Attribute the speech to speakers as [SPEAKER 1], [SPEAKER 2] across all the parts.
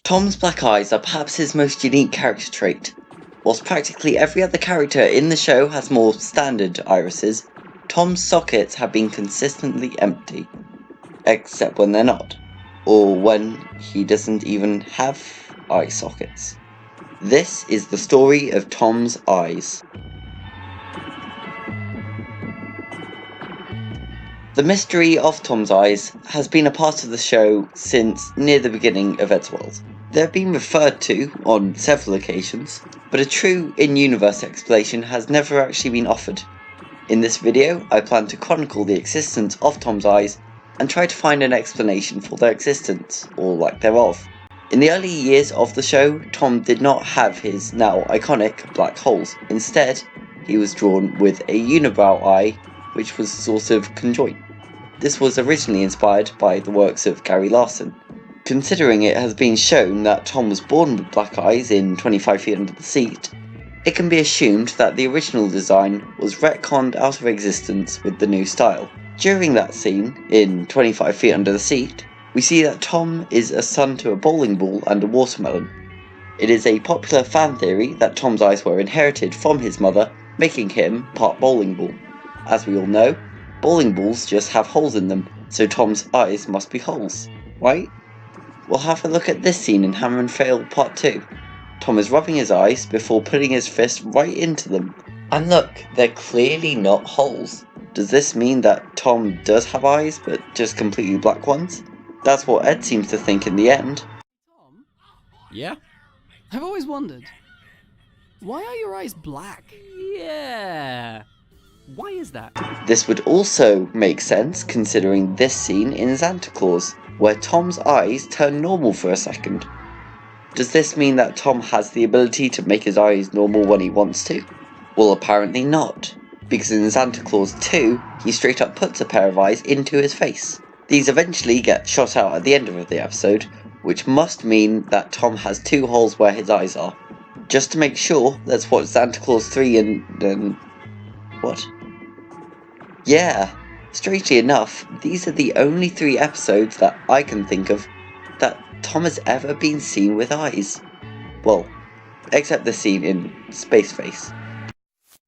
[SPEAKER 1] Tom's black eyes are perhaps his most unique character trait. Whilst practically every other character in the show has more standard irises, Tom's sockets have been consistently empty. Except when they're not, or when he doesn't even have eye sockets. This is the story of Tom's eyes. The mystery of Tom's eyes has been a part of the show since near the beginning of Eddsworld. They've been referred to on several occasions, but a true in-universe explanation has never actually been offered. In this video, I plan to chronicle the existence of Tom's eyes and try to find an explanation for their existence, or lack thereof. In the early years of the show, Tom did not have his now iconic black holes. Instead, he was drawn with a unibrow eye, which was sort of conjoint. This was originally inspired by the works of Gary Larson. Considering it has been shown that Tom was born with black eyes in 25 Feet Under the Seat, it can be assumed that the original design was retconned out of existence with the new style. During that scene, in 25 Feet Under the Seat, we see that Tom is a son to a bowling ball and a watermelon. It is a popular fan theory that Tom's eyes were inherited from his mother, making him part bowling ball. As we all know, bowling balls just have holes in them, so Tom's eyes must be holes, right? We'll have a look at this scene in Hammer and Fail Part 2. Tom is rubbing his eyes before putting his fist right into them. And look, they're clearly not holes. Does this mean that Tom does have eyes, but just completely black ones? That's what Ed seems to think in the end.
[SPEAKER 2] Tom? Yeah? I've always wondered, why are your eyes black? Yeah. Why is that?
[SPEAKER 1] This would also make sense considering this scene in Santa Claus, where Tom's eyes turn normal for a second. Does this mean that Tom has the ability to make his eyes normal when he wants to? Well, apparently not, because in Santa Claus 2, he straight up puts a pair of eyes into his face. These eventually get shot out at the end of the episode, which must mean that Tom has two holes where his eyes are. Just to make sure, let's watch Santa Claus 3 and what? Yeah, strangely enough, these are the only 3 episodes that I can think of that Tom has ever been seen with eyes. Well, except the scene in Space Face.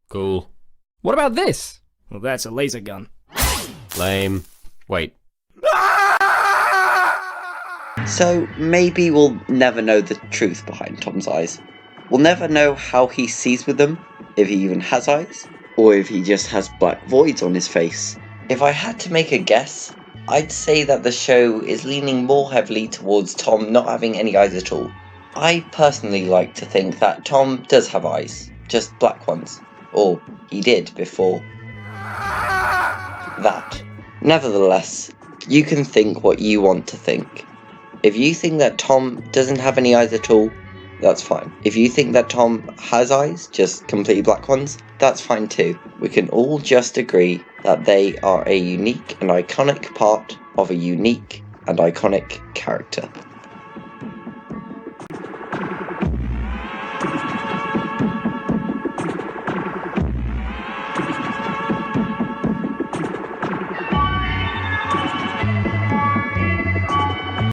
[SPEAKER 3] Cool.
[SPEAKER 4] What about this?
[SPEAKER 5] Well, that's a laser gun.
[SPEAKER 3] Lame. Wait.
[SPEAKER 1] So maybe we'll never know the truth behind Tom's eyes. We'll never know how he sees with them, if he even has eyes, or if he just has black voids on his face. If I had to make a guess, I'd say that the show is leaning more heavily towards Tom not having any eyes at all. I personally like to think that Tom does have eyes, just black ones. Or he did before that. Nevertheless, you can think what you want to think. If you think that Tom doesn't have any eyes at all, that's fine. If you think that Tom has eyes, just completely black ones, that's fine too. We can all just agree that they are a unique and iconic part of a unique and iconic character.